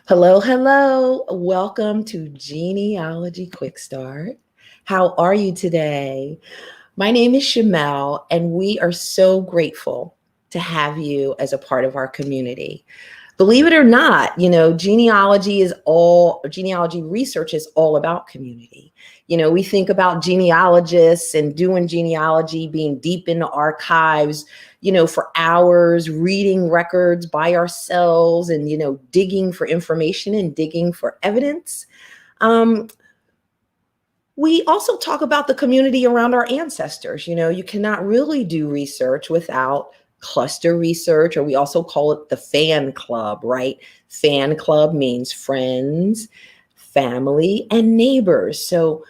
Hello, hello. Welcome to Genealogy Quick Start. How are you today? My name is Shamele, and we are so grateful to have you as a part of our community. Believe it or not, genealogy research is all about community. We think about genealogists and doing genealogy, being deep in the archives, for hours, reading records by ourselves and, digging for information and digging for evidence. Um, we also talk about the community around our ancestors. You cannot really do research without cluster research, or we also call it the fan club, right? Fan club means friends, family, and neighbors. So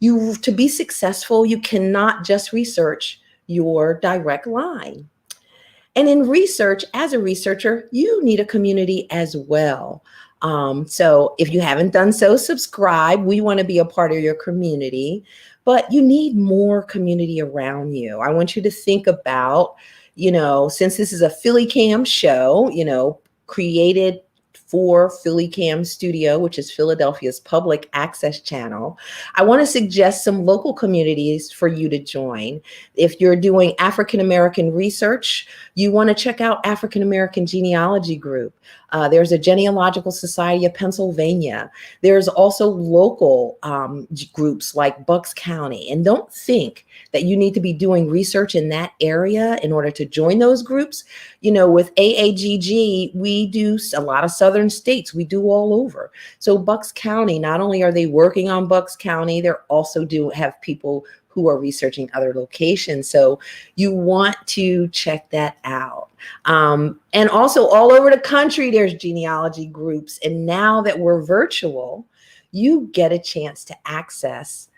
to be successful, you cannot just research your direct line. And in research, as a researcher, you need a community as well. So if you haven't done so, subscribe. We want to be a part of your community, but you need more community around you. I want you to think about, since this is a Philly Cam show, created for Philly Cam Studio, which is Philadelphia's public access channel, I want to suggest some local communities for you to join. If you're doing African American research, you want to check out African American Genealogy Group. There's a Genealogical Society of Pennsylvania. There's also local groups like Bucks County. And don't think that you need to be doing research in that area in order to join those groups. With AAGG, we do a lot of southern states. We do all over. So Bucks County, not only are they working on Bucks County, they're also have people who are researching other locations. So you want to check that out. And also all over the country, there's genealogy groups. And now that we're virtual, you get a chance to access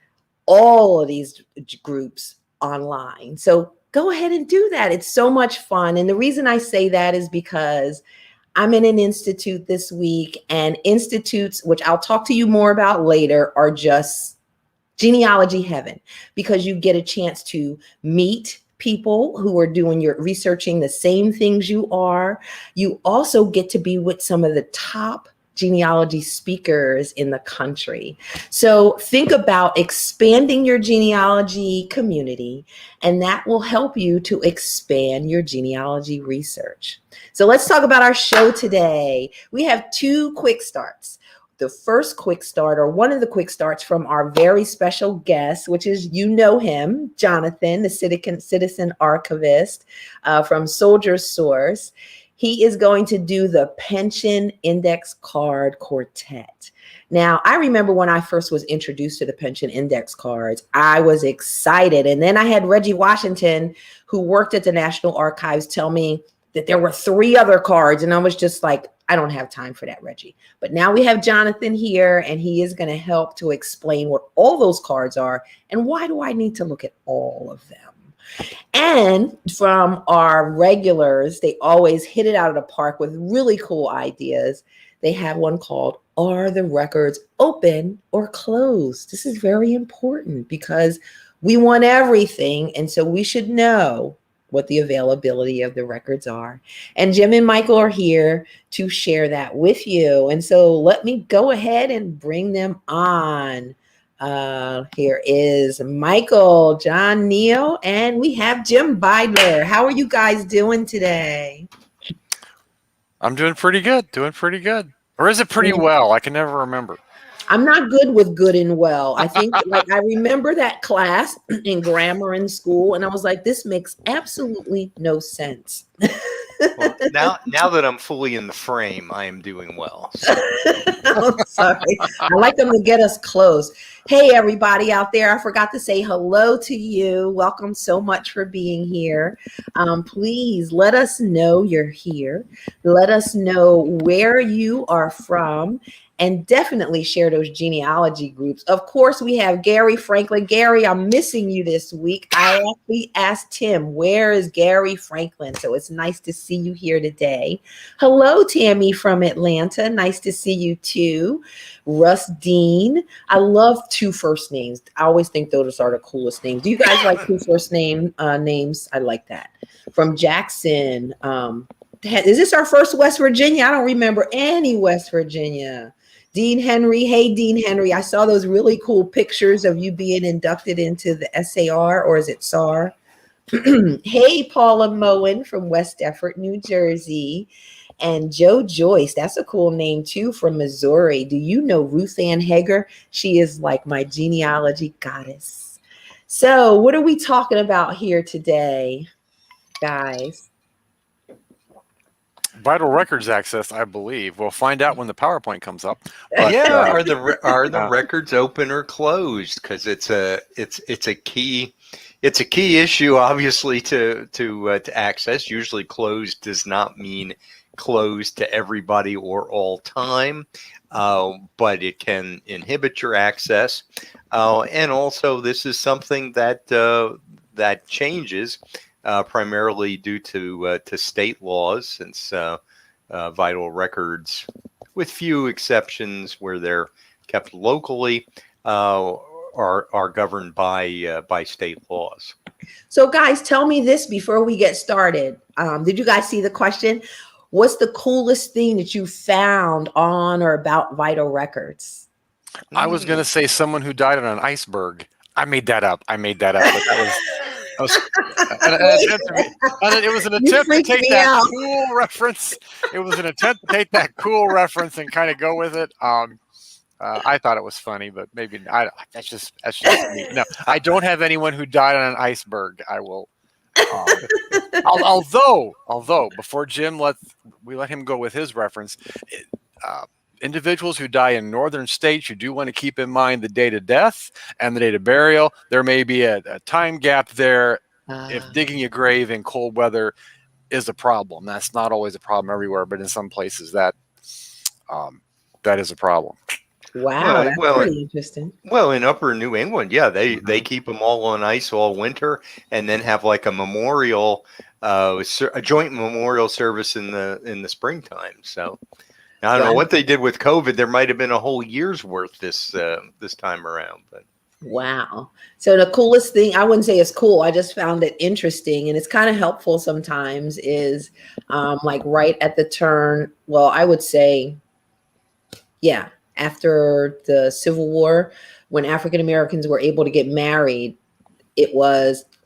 all of these groups online. So go ahead and do that. It's so much fun. And the reason I say that is because I'm in an institute this week, and institutes, which I'll talk to you more about later, are just genealogy heaven, because you get a chance to meet people who are researching the same things you are. You also get to be with some of the top genealogy speakers in the country. So think about expanding your genealogy community, and that will help you to expand your genealogy research. So let's talk about our show today. We have two quick starts. The first quick start, or one of the quick starts, from our very special guest, which is, him, Jonathan, the citizen archivist from Soldier Source. He is going to do the pension index card quartet. Now, I remember when I first was introduced to the pension index cards, I was excited. And then I had Reggie Washington, who worked at the National Archives, tell me that there were 3 other cards. And I was just like, I don't have time for that, Reggie. But now we have Jonathan here, and he is going to help to explain what all those cards are and why do I need to look at all of them. And from our regulars, they always hit it out of the park with really cool ideas. They have one called, Are the Records Open or Closed? This is very important because we want everything, and so we should know what the availability of the records are. And Jim and Michael are here to share that with you. And so let me go ahead and bring them on. Here is Michael, John, Neill, and we have Jim Beidler. How are you guys doing today? I'm doing pretty good. Or is it pretty well? I can never remember. I'm not good with good and well. I think I remember that class in grammar in school, and I was like, this makes absolutely no sense. Well, now that I'm fully in the frame, I am doing well. So. I'm sorry. I like them to get us close. Hey, everybody out there. I forgot to say hello to you. Welcome so much for being here. Please let us know you're here. Let us know where you are from. And definitely share those genealogy groups. Of course, we have Gary Franklin. Gary, I'm missing you this week. I actually asked Tim, where is Gary Franklin? So it's nice to see you here today. Hello, Tammy from Atlanta. Nice to see you too. Russ Dean. I love 2 first names. I always think those are the coolest names. Do you guys like 2 first names? I like that. From Jackson. is this our first West Virginia? I don't remember any West Virginia. Dean Henry. Hey, Dean Henry. I saw those really cool pictures of you being inducted into the SAR, or is it SAR? Hey, Paula Moen from West Effort, New Jersey. And Joe Joyce, that's a cool name too, from Missouri. Do you know Ruth Ann Hager? She is like my genealogy goddess. So what are we talking about here today, guys? Vital records access, I believe. We'll find out when the PowerPoint comes up. But, Yeah, are the records open or closed? Because it's a key issue, obviously, to access. Usually, closed does not mean closed to everybody or all time, but it can inhibit your access. And also, this is something that changes. Primarily due to state laws, since vital records, with few exceptions where they're kept locally, are governed by state laws. So, guys, tell me this before we get started. Did you guys see the question? What's the coolest thing that you found on or about vital records? I was going to say someone who died on an iceberg. I made that up. But that was it was an attempt to take that cool reference. It was an attempt to take that cool reference and kind of go with it. I thought it was funny, but maybe that's just me. No, I don't have anyone who died on an iceberg. I will. Although before Jim let him go with his reference, individuals who die in northern states, you do want to keep in mind the date of death and the date of burial. There may be a time gap there if digging a grave in cold weather is a problem. That's not always a problem everywhere, but in some places that is a problem. Wow, that's pretty interesting. Well, in upper New England, yeah, they keep them all on ice all winter, and then have like a memorial, a joint memorial service in the springtime. So I don't know what they did with COVID. There might have been a whole year's worth this time around. But wow. So the coolest thing, I wouldn't say it's cool, I just found it interesting, and it's kind of helpful sometimes, is like right at the turn, well, I would say, yeah, after the Civil War, when African Americans were able to get married,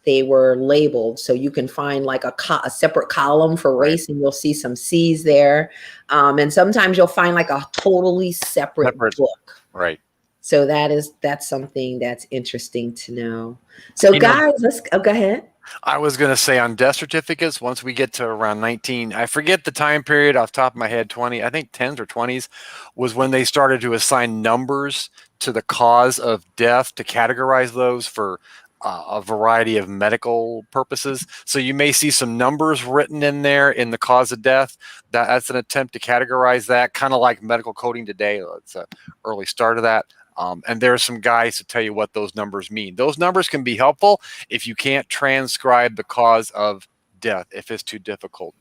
they were labeled. So you can find like a separate column for race, and you'll see some C's there. And sometimes you'll find like a totally separate book. Right. So that's something that's interesting to know. So guys, let's go ahead. I was going to say on death certificates, once we get to around 19, I forget the time period off the top of my head, 20, I think 10s or 20s was when they started to assign numbers to the cause of death to categorize those for a variety of medical purposes. So you may see some numbers written in there in the cause of death. That's an attempt to categorize that, kind of like medical coding today. It's an early start of that. And there are some guys to tell you what those numbers mean. Those numbers can be helpful if you can't transcribe the cause of death, if it's too difficult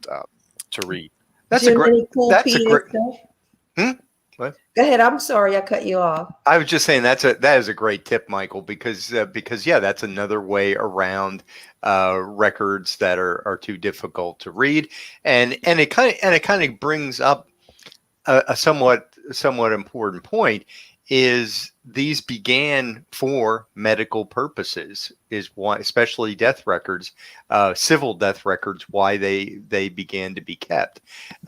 to read. That's a great. What? Go ahead. I'm sorry, I cut you off. I was just saying that is a great tip, Michael, because yeah, that's another way around records that are too difficult to read, and it kind of brings up a somewhat important point. Is these began for medical purposes, is why, especially death records, civil death records, why they began to be kept.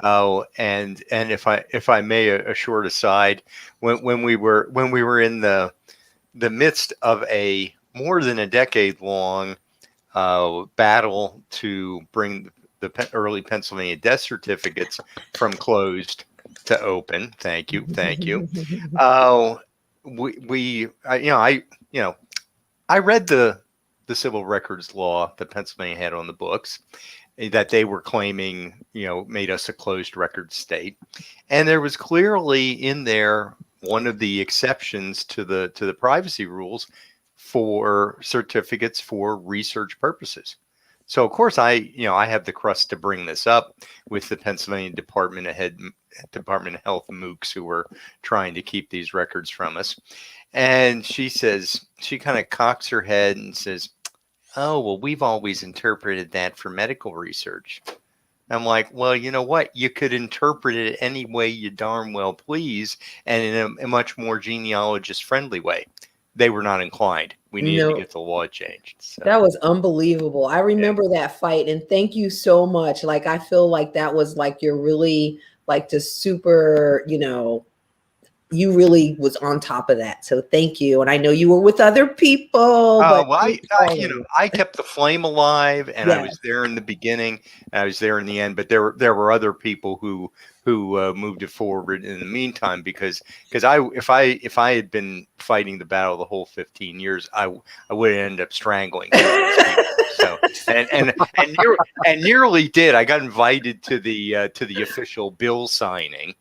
And if I may, a short aside, when we were in the midst of a more than a decade long battle to bring the early Pennsylvania death certificates from closed to open. Thank you. I read the civil records law that Pennsylvania had on the books that they were claiming, made us a closed record state. And there was clearly in there one of the exceptions to the privacy rules for certificates for research purposes. So of course I have the crust to bring this up with the Pennsylvania Department of Health MOOCs who were trying to keep these records from us. And she kind of cocks her head and says, "Oh, well, we've always interpreted that for medical research." I'm like, well, you know what? You could interpret it any way you darn well please, and in a much more genealogist-friendly way. They were not inclined. We needed to No, get the law changed. So, that was unbelievable. I yeah. remember that fight, and thank you so much. Like, I feel like that was like you're really like the super, you really was on top of that. So thank you. And I know you were with other people, but Well, thanks to all of you. I kept the flame alive, and I Yes. was there in the beginning, and I was there in the end. But there were other people who moved it forward in the meantime, because if I had been fighting the battle the whole 15 years, I would end up strangling some of these people. So and nearly did. I got invited to the official bill signing.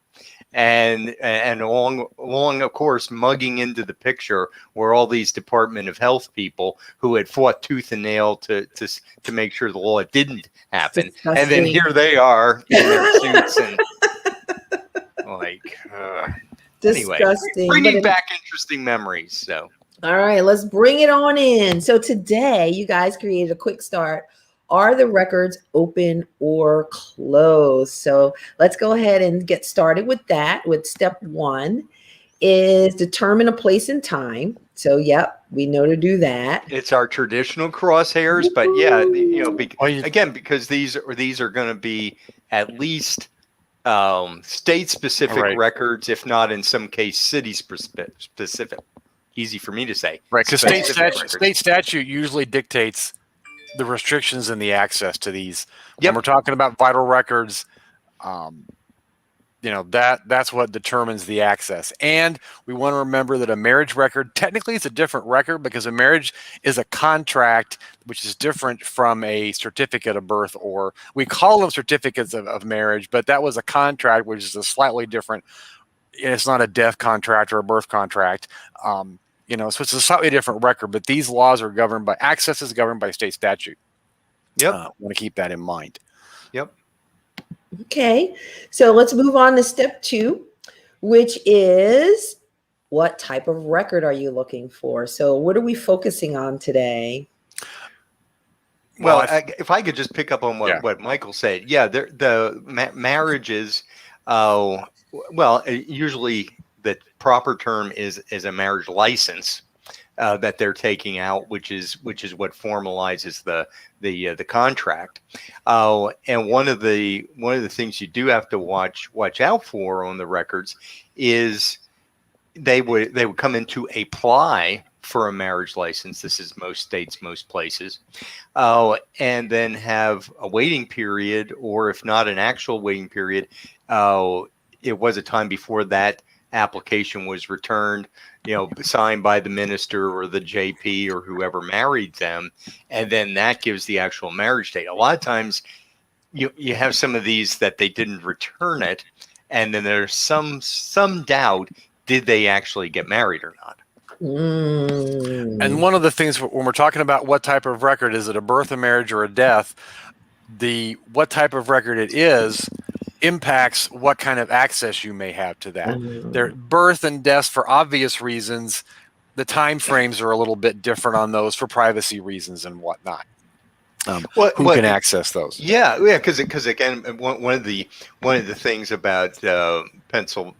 And along, of course, mugging into the picture were all these Department of Health people who had fought tooth and nail to make sure the law didn't happen. Disgusting. And then here they are in their suits and like, anyway, Disgusting. bringing back interesting memories. So, all right, let's bring it on in. So today, you guys created a quick start. Are the records open or closed? So let's go ahead and get started with that. With step 1 is determine a place and time. So, yep, we know to do that. It's our traditional crosshairs, but yeah, again, because these are going to be at least state-specific records, if not in some case city-specific. Easy for me to say, right? Because state statute usually dictates the restrictions and the access to these. When we're talking about vital records, that's what determines the access. And we want to remember that a marriage record, technically it's a different record because a marriage is a contract, which is different from a certificate of birth, or we call them certificates of marriage, but that was a contract, which is a slightly different, it's not a death contract or a birth contract. So it's a slightly different record, but these laws are governed by, access is governed by state statute. Yep. Want to keep that in mind. Yep. Okay. So let's move on to step 2, which is what type of record are you looking for? So what are we focusing on today? Well, if I could just pick up on what Michael said. Yeah, the marriages, usually the proper term is a marriage license that they're taking out, which is what formalizes the contract. And one of the things you do have to watch out for on the records is they would come in to apply for a marriage license. This is most states, most places, and then have a waiting period, or if not an actual waiting period, it was a time before that application was returned, signed by the minister or the JP or whoever married them, and then that gives the actual marriage date. A lot of times you have some of these that they didn't return it, and then there's some doubt, did they actually get married or not? And one of the things when we're talking about what type of record, is it a birth, a marriage, or a death, what type of record it is impacts what kind of access you may have to that. Their birth and deaths, for obvious reasons, the time frames are a little bit different on those for privacy reasons and whatnot. Who can access those? Yeah, because again, one of the things about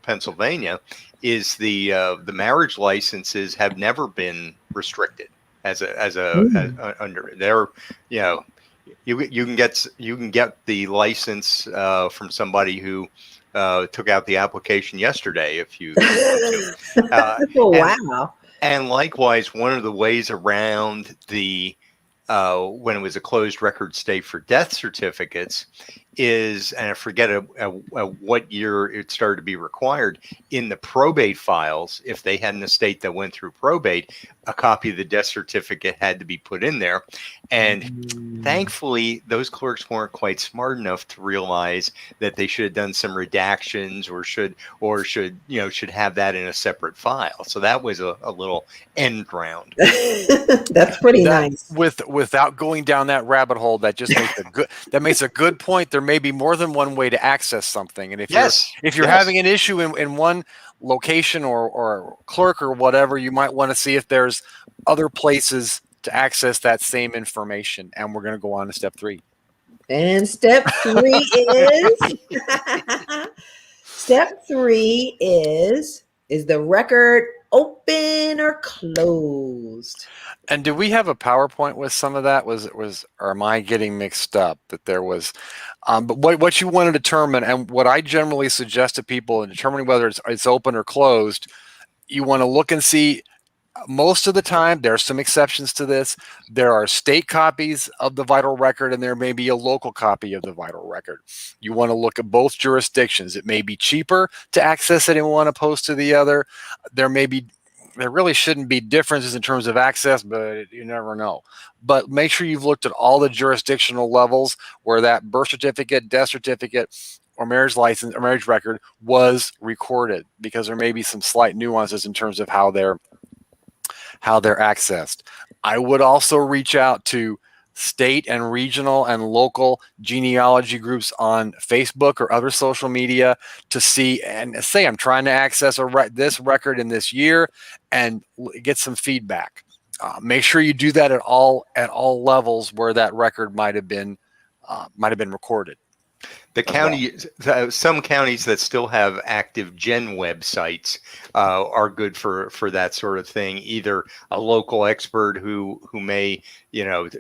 Pennsylvania is the marriage licenses have never been restricted as under there. You can get the license from somebody who took out the application yesterday if you want to. Wow. And likewise, one of the ways around the when it was a closed record state for death certificates is, and I forget what year it started to be required, in the probate files, if they had an estate that went through probate, a copy of the death certificate had to be put in there. And thankfully, those clerks weren't quite smart enough to realize that they should have done some redactions or should have that in a separate file. So that was a little end round. That's pretty nice. Without going down that rabbit hole, that just makes a good point. There may be more than one way to access something, and if you're having an issue in one location or clerk or whatever, you might want to see if there's other places to access that same information. And we're going to go on to step 3. And step 3 is step 3 is the record open or closed? And do we have a PowerPoint with some of that? Or am I getting mixed up that there was? But what you want to determine, and what I generally suggest to people in determining whether it's open or closed, you want to look and see. Most of the time, there are some exceptions to this. There are state copies of the vital record, and there may be a local copy of the vital record. You want to look at both jurisdictions. It may be cheaper to access it in one opposed to the other. There really shouldn't be differences in terms of access, but you never know. But make sure you've looked at all the jurisdictional levels where that birth certificate, death certificate, or marriage license or marriage record was recorded, because there may be some slight nuances in terms of how they're accessed. I would also reach out to state and regional and local genealogy groups on Facebook or other social media to see and say, I'm trying to access this record in this year, and get some feedback. Make sure you do that at all levels where that record might have been recorded. The county, some counties that still have active Gen websites are good for that sort of thing. Either a local expert who may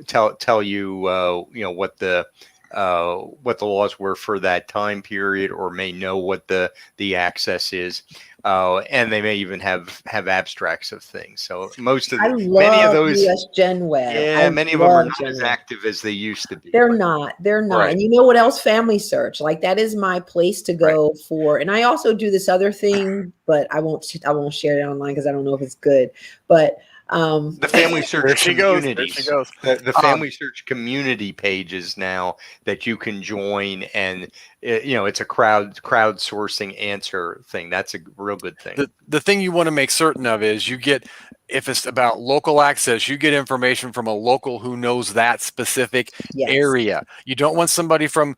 tell you what the laws were for that time period, or may know what the access is, and they may even have abstracts of things. So many of those US Gen Web. many of them are not as active as they used to be. They're not. Right. And you know what else? Family Search. Like, that is my place to go for. And I also do this other thing, but I won't share it online because I don't know if it's good. But the Family Search communities. There she goes. The Family Search community pages now that you can join, and it's a crowdsourcing answer thing. That's a real good thing. The thing you want to make certain of is if it's about local access, you get information from a local who knows that specific area. You don't want somebody from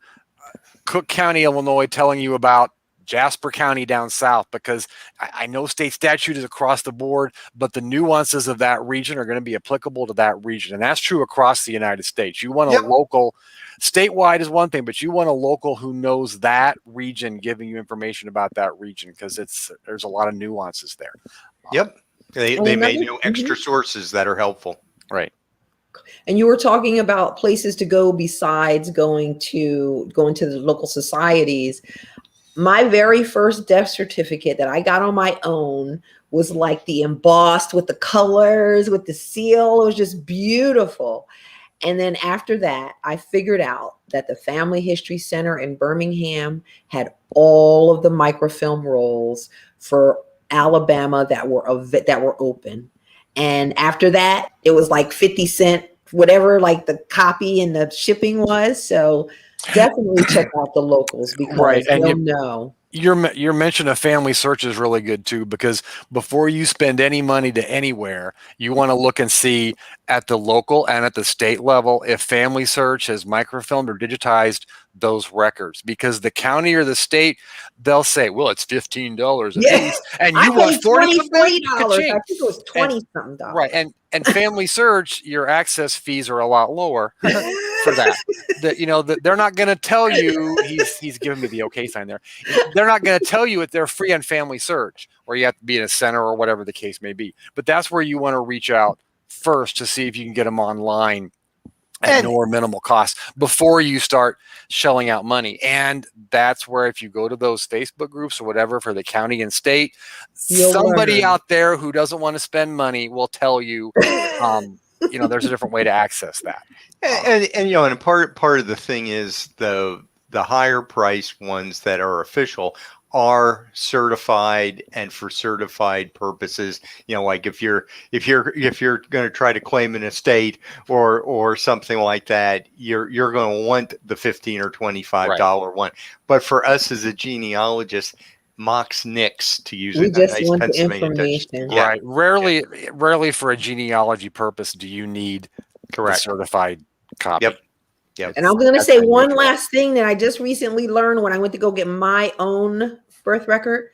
Cook County, Illinois, telling you about Jasper County down south, because I know state statute is across the board, but the nuances of that region are going to be applicable to that region. And that's true across the United States. You want a local, statewide is one thing, but you want a local who knows that region giving you information about that region, because there's a lot of nuances there. They may know extra sources that are helpful. Right. And you were talking about places to go besides going to the local societies. My very first death certificate that I got on my own was like the embossed with the colors, with the seal. It was just beautiful. And then after that, I figured out that the Family History Center in Birmingham had all of the microfilm rolls for Alabama that were open. And after that, it was like 50 cents, whatever, like the copy and the shipping was. So definitely check out the locals, because they'll know. Your mention of Family Search is really good too, because before you spend any money to anywhere, you want to look and see at the local and at the state level if Family Search has microfilmed or digitized those records, because the county or the state, they'll say, well, it's $15 a piece, and you want $40. I think it was 20 something dollars. Right. And Family Search, your access fees are a lot lower for that. They're not going to tell you, he's giving me the okay sign there. They're not going to tell you if they're free on Family Search, or you have to be in a center or whatever the case may be. But that's where you want to reach out first to see if you can get them online at no or minimal cost before you start shelling out money. And that's where, if you go to those Facebook groups or whatever for the county and state, somebody out there who doesn't want to spend money will tell you, there's a different way to access that. And part of the thing is the higher price ones that are official are certified, and for certified purposes, like if you're going to try to claim an estate or something like that, you're going to want the $15 or $25 one. But for us as a genealogist, Mox Nix, to use we a just nice want the Pennsylvania information. Right. Rarely for a genealogy purpose do you need a certified copy. Yep. And I'm going to say one last thing that I just recently learned when I went to go get my own birth record,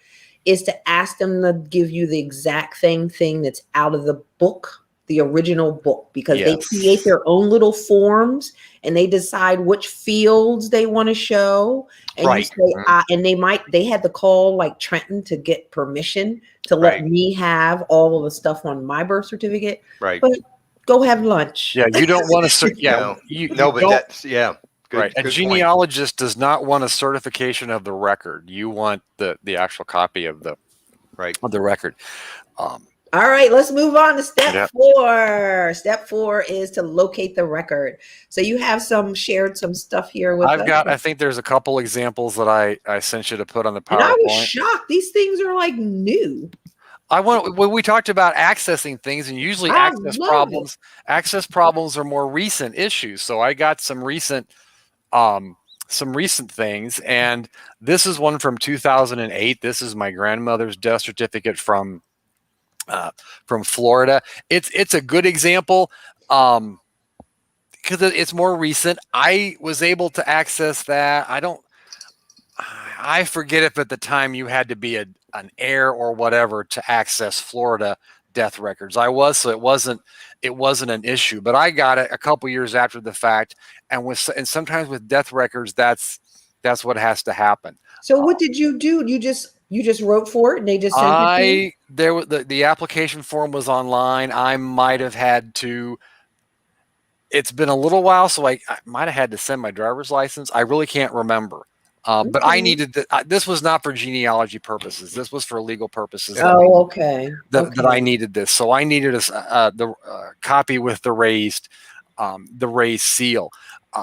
is to ask them to give you the exact same thing that's out of the book the original book, because they Yes. create their own little forms and they decide which fields they want to show. And you Right. say, and they had to call like Trenton to get permission to let Right. me have all of the stuff on my birth certificate. Right. But go have lunch. Yeah, you don't want to. Yeah, No. you No, but don't. that's yeah. Good, Right. A good point. genealogist does not want a certification of the record. You want the actual copy of the Right. record. All right, let's move on to step Yep. 4. Step 4 is to locate the record. So you have shared some stuff here with us. I think there's a couple examples that I sent you to put on the And I was PowerPoint. shocked. These things are like new. When we talked about accessing things, and usually I access love it. problems are more recent issues. So I got some recent things, and this is one from 2008. This is my grandmother's death certificate from Florida. It's a good example because it's more recent. I was able to access that. I forget if at the time you had to be an heir or whatever to access Florida death records. I was, so it wasn't an issue. But I got it a couple years after the fact, and sometimes with death records, that's what has to happen. So what did you do? You just wrote for it and they just sent it to you? There was the application form was online. I might have had to. It's been a little while, so I might have had to send my driver's license. I really can't remember. But I needed this was not for genealogy purposes. This was for legal purposes. That I needed this. So I needed the copy with the raised seal.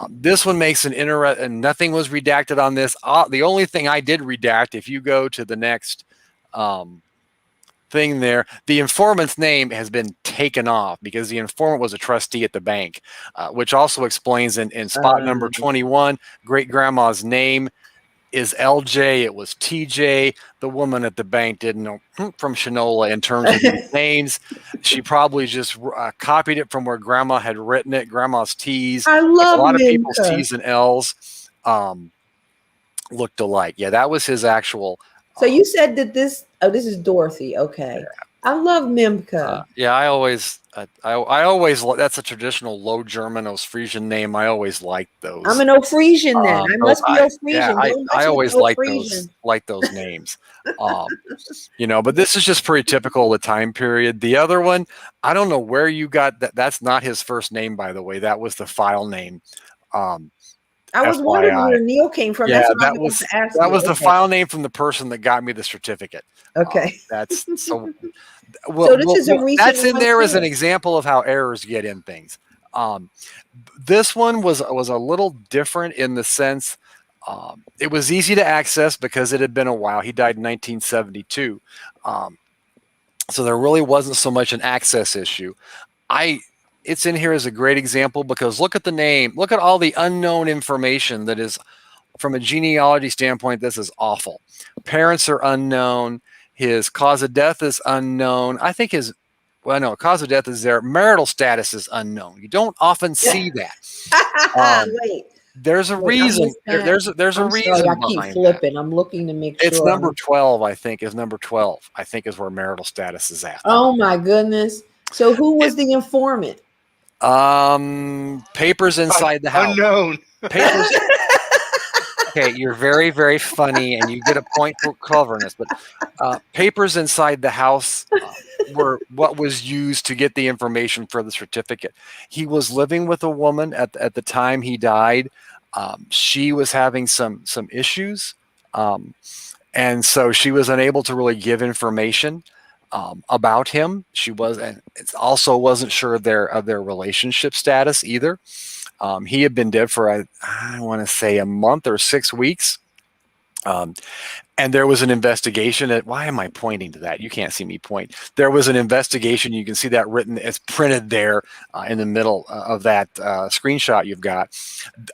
This one makes an and nothing was redacted on this. The only thing I did redact, if you go to the next thing there, the informant's name has been taken off because the informant was a trustee at the bank, which also explains in spot number 21, great grandma's name is LJ. It was TJ. The woman at the bank didn't know from Shamele in terms of these names. She probably just copied it from where grandma had written it. Grandma's T's. I love a lot of Minka. people's T's and L's looked alike. Yeah, that was his actual. So you said that this is Dorothy. Okay. Yeah. I love Mimka. Yeah, I always that's a traditional Low German Ostfriesian name. I always liked those. I'm an Ostfriesian then. I must be Ostfriesian. Yeah, I always liked those names. But this is just pretty typical of the time period. The other one, I don't know where you got that. That's not his first name, by the way. That was the file name. I was wondering where Neill came from. Yeah, that was the file name from the person that got me the certificate. Okay. That's so. So this is a recent. That's in there as an example of how errors get in things. This one was a little different in the sense it was easy to access because it had been a while. He died in 1972, so there really wasn't so much an access issue. It's in here as a great example because look at the name. Look at all the unknown information that is, from a genealogy standpoint, this is awful. Parents are unknown. His cause of death is unknown. I think cause of death is there. Marital status is unknown. You don't often see that. Wait. There's a reason. There's a reason. Sorry, I keep flipping. I'm looking to make sure. It's number 12, I think, is number 12. I think is where marital status is at. Oh my goodness. So who was the informant? Papers inside the house. Unknown. Papers. Okay, you're very, very funny, and you get a point for cleverness. But papers inside the house were what was used to get the information for the certificate. He was living with a woman at the time he died. She was having some issues, and so she was unable to really give information about him. She was, and it also wasn't sure of their relationship status either. He had been dead for, I want to say, a month or 6 weeks. And there was an investigation why am I pointing to that? You can't see me point. There was an investigation. You can see that written, it's printed there in the middle of that screenshot you've got.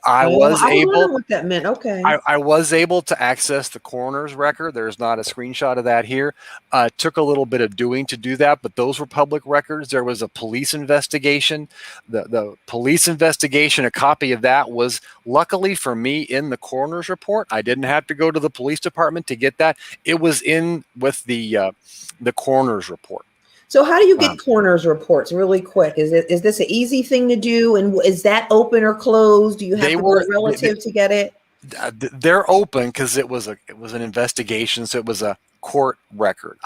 I was able what that meant. Okay. I was able to access the coroner's record. There's not a screenshot of that here. It took a little bit of doing to do that, but those were public records. There was a police investigation. The police investigation, a copy of that was luckily for me in the coroner's report. I didn't have to go to the police department to get that. It was in with the coroner's report. So how do you get coroner's reports really quick? Is this an easy thing to do? And is that open or closed? Do you have to go to a relative to get it? They're open because it was an investigation, so it was a court record.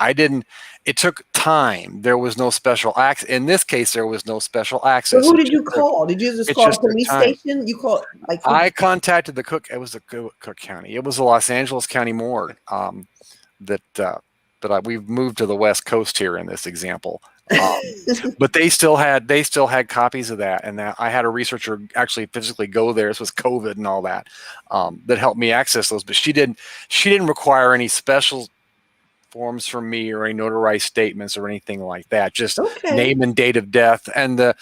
It took time. There was no special access. In this case, there was no special access. So who did you call? Did you just call the police station? You called I contacted the Cook. It was the Cook County. It was the Los Angeles County morgue. We've moved to the West Coast here in this example. But they still had copies of that, and that I had a researcher actually physically go there. This was COVID and all that that helped me access those. But she didn't require any special forms from me or any notarized statements or anything like that. Just name and date of death. And the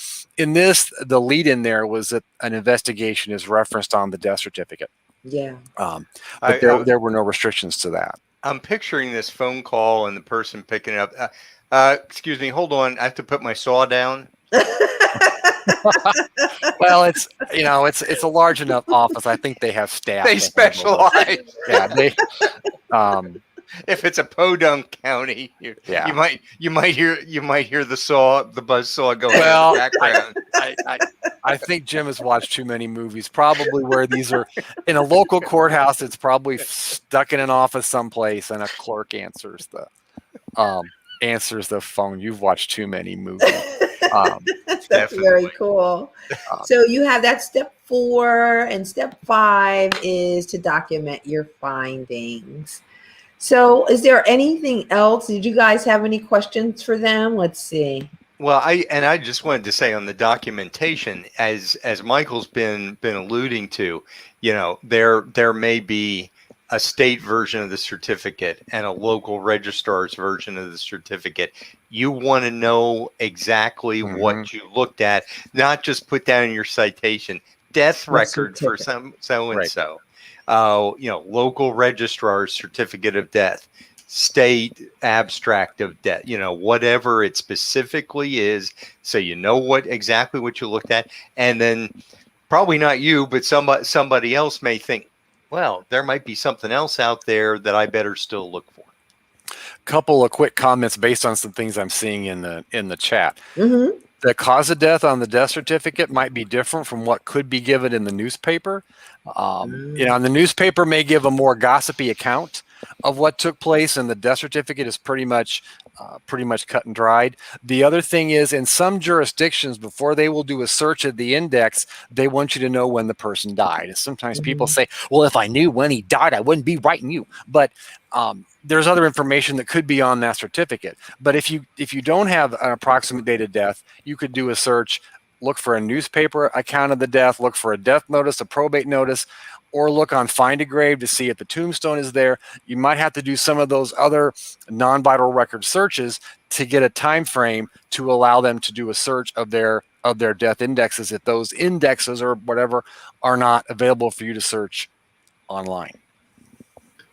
lead in there was that an investigation is referenced on the death certificate. Yeah. But there were no restrictions to that. I'm picturing this phone call and the person picking it up. Excuse me, hold on. I have to put my saw down. Well, it's a large enough office. I think they have staff. They specialize. Yeah, if it's a podunk county, you might hear the buzz saw going in the background. I think Jim has watched too many movies. Probably where these are in a local courthouse. It's probably stuck in an office someplace, and a clerk answers the phone. You've watched too many movies. That's very cool. So you have that step 4, and step 5 is to document your findings. So is there anything else? Did you guys have any questions for them? Let's see. Well, I just wanted to say on the documentation, as Michael's been alluding to, there may be a state version of the certificate and a local registrar's version of the certificate. You want to know exactly what you looked at, not just put down in your citation, death record for so-and-so. Local registrar's certificate of death, state abstract of death, whatever it specifically is. So exactly what you looked at. And then probably not you, but somebody else may think, well, there might be something else out there that I better still look for. Couple of quick comments based on some things I'm seeing in the chat. Mm-hmm. The cause of death on the death certificate might be different from what could be given in the newspaper. The newspaper may give a more gossipy account of what took place, and the death certificate is pretty much cut and dried. The other thing is, in some jurisdictions, before they will do a search of the index, they want you to know when the person died. And sometimes people say, well, if I knew when he died, I wouldn't be writing you. But there's other information that could be on that certificate. But if you don't have an approximate date of death, you could do a search, look for a newspaper account of the death, look for a death notice, a probate notice, or look on Find a Grave to see if the tombstone is there. You might have to do some of those other non-vital record searches to get a time frame to allow them to do a search of their death indexes if those indexes or whatever are not available for you to search online.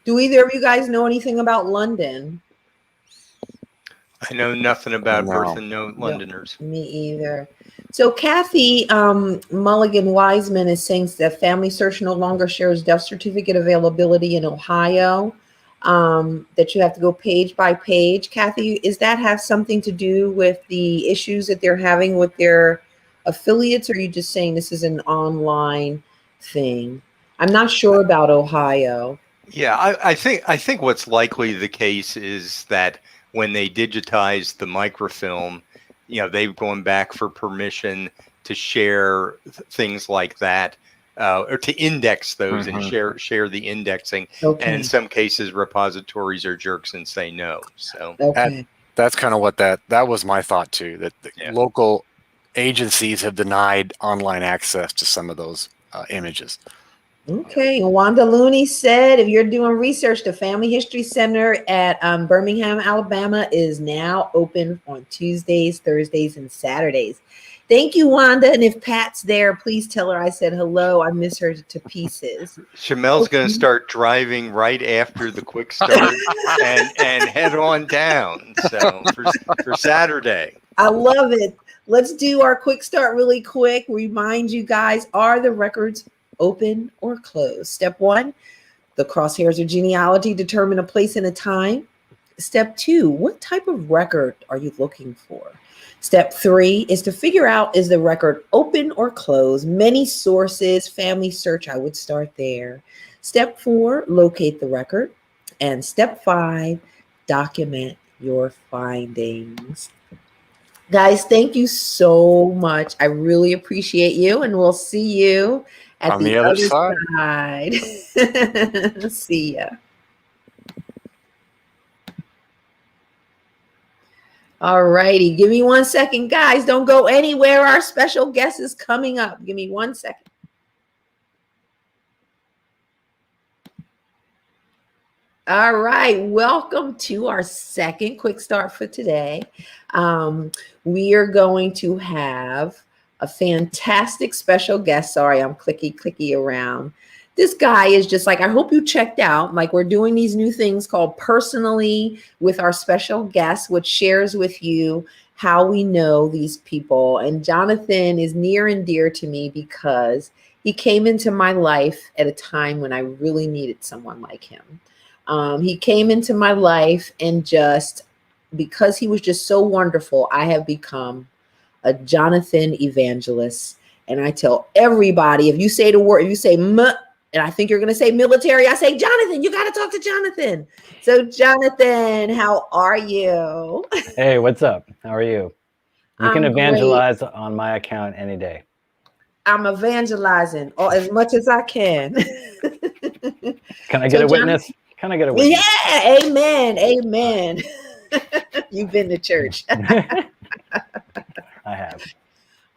Do either of you guys know anything about London? I know nothing about birth and no Londoners. Me either. So Kathy Mulligan Wiseman is saying that Family Search no longer shares death certificate availability in Ohio, that you have to go page by page. Kathy, is that have something to do with the issues that they're having with their affiliates, or are you just saying this is an online thing? I'm not sure about Ohio. Yeah, I think what's likely the case is that when they digitized the microfilm, they've gone back for permission to share things like that, or to index those and share the indexing. Okay. And in some cases, repositories are jerks and say no. So that's kind of what that was my thought too. That local agencies have denied online access to some of those images. Okay, Wanda Looney said, if you're doing research, the Family History Center at Birmingham, Alabama is now open on Tuesdays, Thursdays, and Saturdays. Thank you, Wanda. And if Pat's there, please tell her I said hello. I miss her to pieces. Shamel's going to start driving right after the quick start and head on down. So for Saturday. I love it. Let's do our quick start really quick. Remind you guys, are the records open or closed? Step 1, the crosshairs of genealogy determine a place and a time. Step 2, what type of record are you looking for? Step 3 is to figure out, is the record open or closed? Many sources, family search, I would start there. Step 4, locate the record. And step 5, document your findings. Guys, thank you so much. I really appreciate you, and we'll see you at On the other side. See ya. All righty. Give me 1 second, guys. Don't go anywhere. Our special guest is coming up. Give me 1 second. All right. Welcome to our second quick start for today. We are going to have a fantastic special guest. Sorry, I'm clicky around. This guy is just like, I hope you checked out, like we're doing these new things called Personally with our special guest, which shares with you how we know these people. And Jonathan is near and dear to me because he came into my life at a time when I really needed someone like him. He came into my life, and just because he was just so wonderful, I have become a Jonathan evangelist. And I tell everybody, if you say the word, if you say and I think you're going to say military, I say, Jonathan, you got to talk to Jonathan. So Jonathan, how are you? Hey, what's up? How are you? You can I'm evangelize on my account any day. I'm evangelizing as much as I can. Can I get a witness? Can I get a witness? Yeah, amen. You've been to church. I have.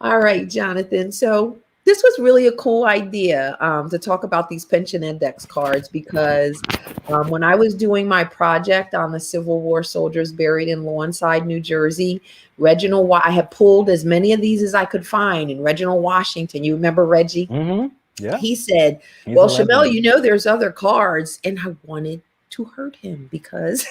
All right, Jonathan. So this was really a cool idea to talk about these pension index cards, because when I was doing my project on the Civil War soldiers buried in Lawnside, New Jersey, I had pulled as many of these as I could find in Reginald Washington. You remember Reggie? Mm-hmm. Yeah. He said, well, Shamele, you know, there's other cards. And I wanted to hurt him because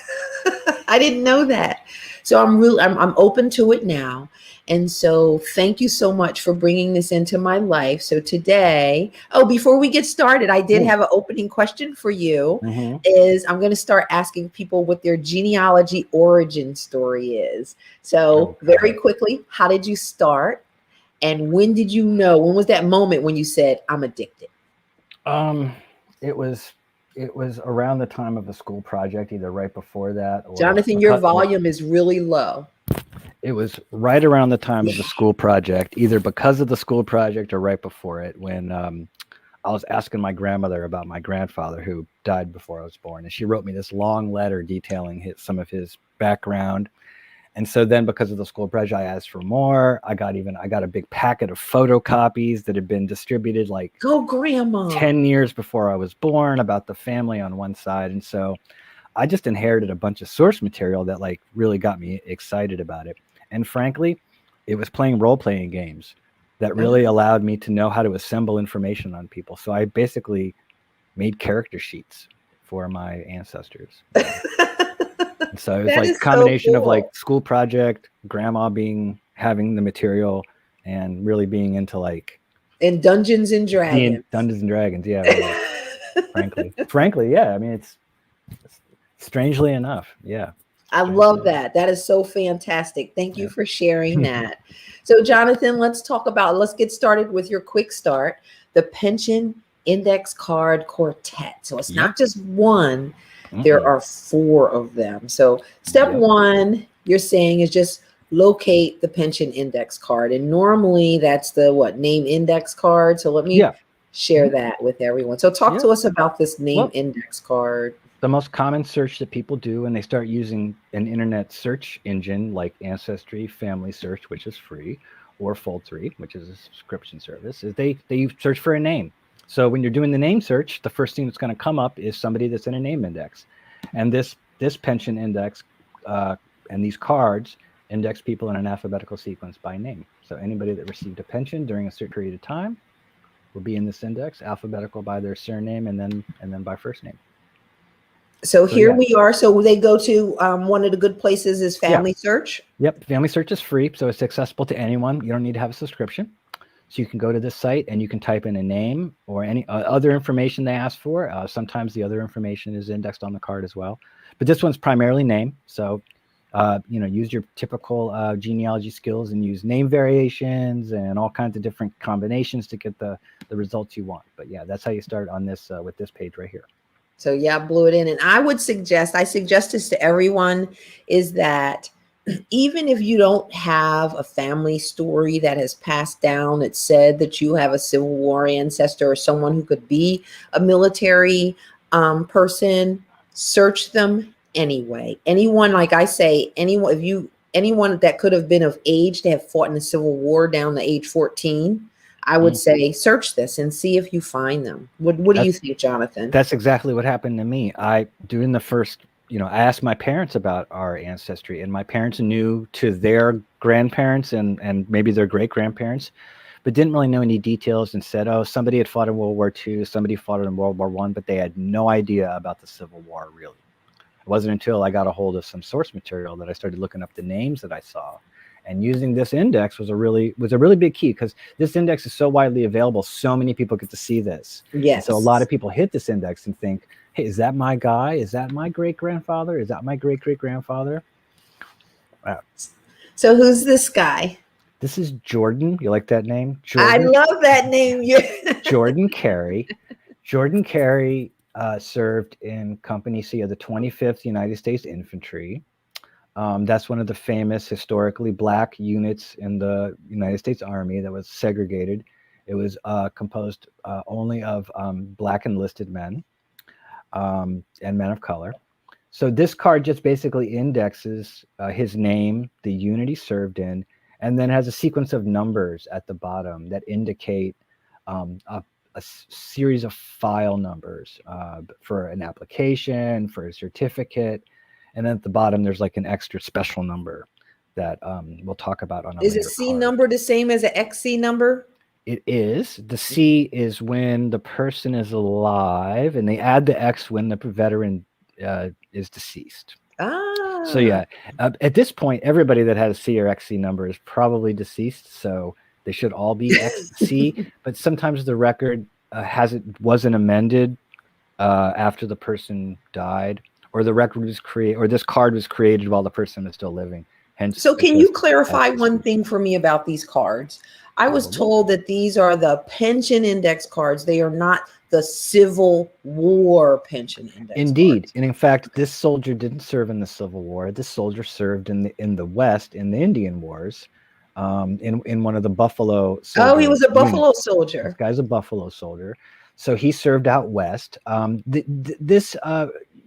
I didn't know that. So I'm open to it now. And so thank you so much for bringing this into my life. So today, before we get started, I did have an opening question for you. Mm-hmm. Is I'm going to start asking people what their genealogy origin story is. So very quickly, how did you start? And when did you know? When was that moment when you said, I'm addicted? It was around the time of the school project, either right before that. Or Jonathan, your volume is really low. It was right around the time of the school project, either because of the school project or right before it, when I was asking my grandmother about my grandfather who died before I was born. And she wrote me this long letter detailing some of his background. And so then because of the school project, I asked for more. I got a big packet of photocopies that had been distributed like Go Grandma 10 years before I was born about the family on one side. And so I just inherited a bunch of source material that like really got me excited about it. And frankly, it was playing role-playing games that really allowed me to know how to assemble information on people. So I basically made character sheets for my ancestors. So it was like a combination of like school project, grandma having the material, and really being into like and Dungeons and Dragons. Yeah. Really. frankly, yeah. I mean, it's strangely enough, yeah. I love that. That is so fantastic. Thank you for sharing that. So Jonathan, let's get started with your quick start, the pension index card quartet. So it's not just one. There are 4 of them. So step 1, you're saying, is just locate the pension index card. And normally that's the name index card. So let me share that with everyone. So talk to us about this name index card. The most common search that people do when they start using an internet search engine like Ancestry, Family Search, which is free, or Fold3, which is a subscription service, is they search for a name. So when you're doing the name search, the first thing that's going to come up is somebody that's in a name index. And this pension index and these cards index people in an alphabetical sequence by name. So anybody that received a pension during a certain period of time will be in this index, alphabetical by their surname and then by first name. So here we are. So they go to one of the good places is Family Search. Yep. Family Search is free. So it's accessible to anyone. You don't need to have a subscription. So you can go to this site and you can type in a name or any other information they ask for. Sometimes the other information is indexed on the card as well. But this one's primarily name. So, use your typical genealogy skills and use name variations and all kinds of different combinations to get the results you want. But yeah, that's how you start on this with this page right here. So yeah, I blew it in. And I suggest this to everyone, is that even if you don't have a family story that has passed down that said that you have a Civil War ancestor or someone who could be a military person, search them anyway. Anyone, like I say, anyone that could have been of age to have fought in the Civil War down to age 14, I would say search this and see if you find them. What do you think, Jonathan? That's exactly what happened to me. During the first, I asked my parents about our ancestry, and my parents knew to their grandparents and maybe their great grandparents, but didn't really know any details, and said, oh, somebody had fought in World War II, somebody fought in World War I, but they had no idea about the Civil War, really. It wasn't until I got a hold of some source material that I started looking up the names that I saw. And using this index was a really big key, because this index is so widely available. So many people get to see this. Yes. And so a lot of people hit this index and think, hey, is that my guy? Is that my great-grandfather? Is that my great-great-grandfather? Wow. So who's this guy? This is Jordon. You like that name? I love that name. Jordon Carey. Jordon Carey served in Company C of the 25th United States Infantry. That's one of the famous historically black units in the United States Army that was segregated. It was composed only of black enlisted men and men of color. So this card just basically indexes his name, the unit he served in, and then has a sequence of numbers at the bottom that indicate a series of file numbers for an application, for a certificate. And then at the bottom, there's like an extra special number that we'll talk about on a Is later a C card. number the same as an XC number? It is. The C is when the person is alive, and they add the X when the veteran is deceased. Ah. So yeah, at this point, everybody that had a C or XC number is probably deceased. So they should all be XC. But sometimes the record wasn't amended after the person died, or the record was created, or this card was created while the person was still living. Hence. So can you clarify one thing for me about these cards? I was told that these are the pension index cards. They are not the Civil War pension index. Indeed. Cards. And in fact, this soldier didn't serve in the Civil War. This soldier served in the West in the Indian Wars, in one of the Buffalo soldiers. Oh, he was a Buffalo soldier. This guy's a Buffalo soldier. So he served out West. This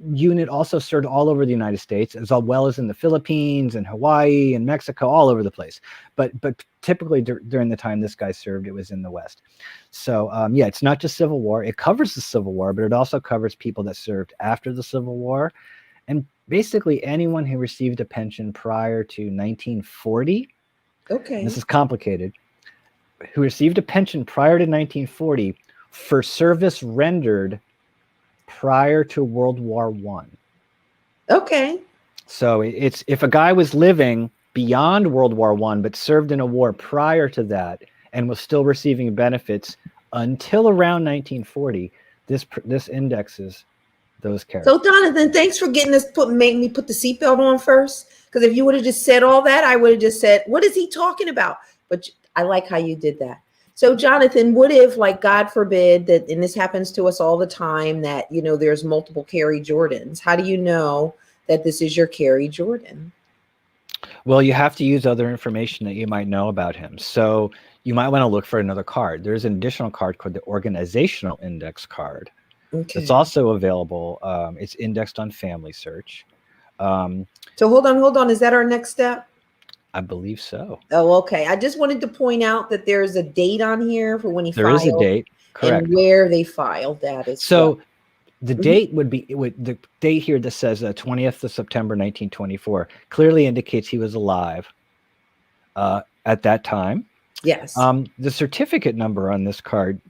unit also served all over the United States, as well as in the Philippines and Hawaii and Mexico, all over the place. But typically during the time this guy served, it was in the West. So yeah, it's not just Civil War. It covers the Civil War, but it also covers people that served after the Civil War, and basically anyone who received a pension prior to 1940. Okay. This is complicated. Who received a pension prior to 1940 for service rendered prior to World War I. Okay. So it's if a guy was living beyond World War I but served in a war prior to that and was still receiving benefits until around 1940, this indexes those characters. So Jonathan, thanks for getting this make me put the seatbelt on first. Because if you would have just said all that, I would have just said, what is he talking about? But I like how you did that. So Jonathan, what if, like, God forbid that, and this happens to us all the time, that, there's multiple Carey Jordans. How do you know that this is your Carey Jordon? Well, you have to use other information that you might know about him. So you might want to look for another card. There's an additional card called the Organizational Index card. Okay. It's also available. It's indexed on Family Search. So hold on. Is that our next step? I believe so. Oh, okay. I just wanted to point out that there's a date on here for when he filed. There is a date, correct. And where they filed that is. So the date would be, the date here that says 20th of September, 1924, clearly indicates he was alive at that time. Yes. The certificate number on this card,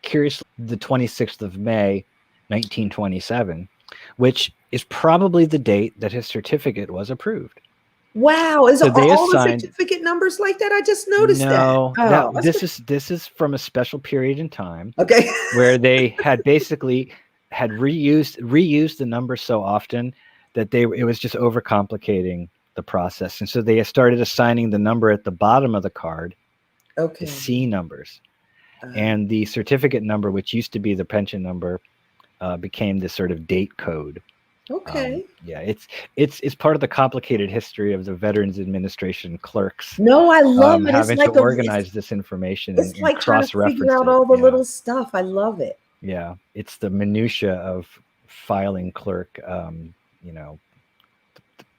curiously, the 26th of May, 1927, which is probably the date that his certificate was approved. Wow. So Are they all the assigned. certificate numbers like that? I just noticed No, that. Oh, this is from a special period in time okay. where they had basically had reused the number so often that it was just overcomplicating the process, and so they started assigning the number at the bottom of the card Okay. the C numbers, and the certificate number, which used to be the pension number, became this sort of date code. Okay. Yeah, it's part of the complicated history of the Veterans Administration clerks. No, I love it. It's Having like to organize this information it's and like trying to cross-reference figure out it. all the Yeah. little stuff. I love it. Yeah, it's the minutia of filing clerk.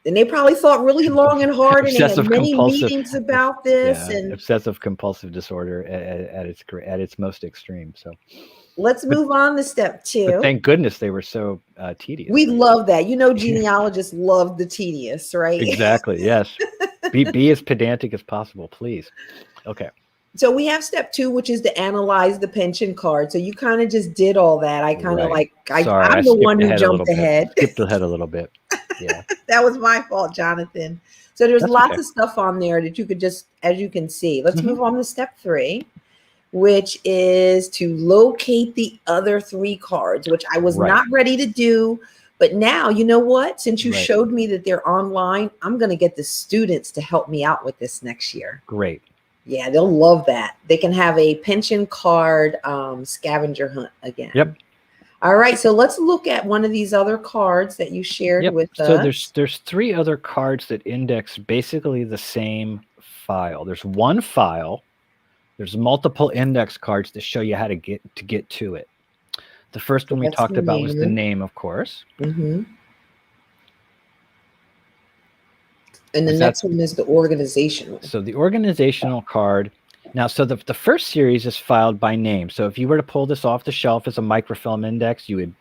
And they probably thought really long and hard, and they had Obsessive many compulsive- meetings about this. Yeah, And obsessive compulsive disorder at its most extreme. So let's move on to step 2. but thank goodness they were so tedious. We love that. You know, genealogists love the tedious, right? Exactly. Yes. Be as pedantic as possible, please. Okay. So we have step 2, which is to analyze the pension card. So you kind of just did all that. I kind of Right. I'm Sorry, the one who jumped ahead. Skipped ahead a little bit. Yeah. That was my fault, Jonathan. So there's That's lots okay. of stuff on there that you could just, as you can see. Let's Mhm. move on to step 3, which is to locate the other 3 cards, which I was Right. not ready to do. But now, you know what? Since you Right. showed me that they're online, I'm going to get the students to help me out with this next year. Great. Yeah, they'll love that. They can have a pension card scavenger hunt again. Yep. All right, so let's look at one of these other cards that you shared Yep. with So us. there's 3 other cards that index basically the same file. There's one file. There's multiple index cards that show you how to get to it. The first one we That's talked the about was the name. name, of course. Mm-hmm. And the Is next one is the organizational. So the organizational card. Now, so the first series is filed by name. So if you were to pull this off the shelf as a microfilm index, you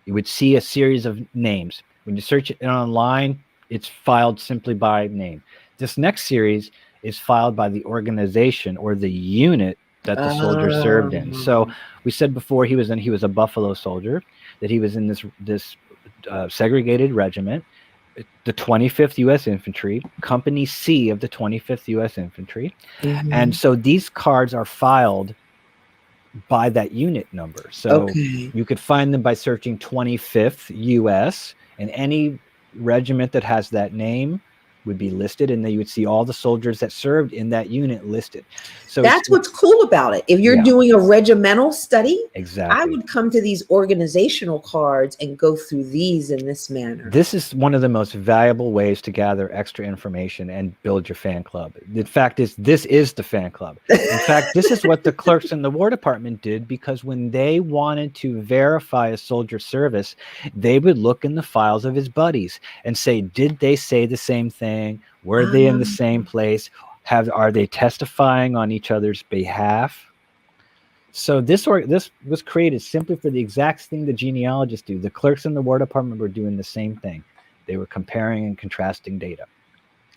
would see a series of names. When you search it online, it's filed simply by name. This next series is filed by the organization or the unit that the soldier served in. So we said before he was a Buffalo soldier, that he was in this segregated regiment, the 25th U.S. Infantry, Company C of the 25th U.S. Infantry. Mhm. And so these cards are filed by that unit number. So Okay. you could find them by searching 25th U.S. and any regiment that has that name would be listed, and then you would see all the soldiers that served in that unit listed. So That's what's cool about it. If you're Yeah. doing a regimental study, exactly. I would come to these organizational cards and go through these in this manner. This is one of the most valuable ways to gather extra information and build your fan club. The fact is, this is the fan club. In fact, this is what the clerks in the War Department did, because when they wanted to verify a soldier's service, they would look in the files of his buddies and say, did they say the same thing? Were they in the same place? Are they testifying on each other's behalf? So this was created simply for the exact thing the genealogists do. The clerks in the War Department were doing the same thing. They were comparing and contrasting data.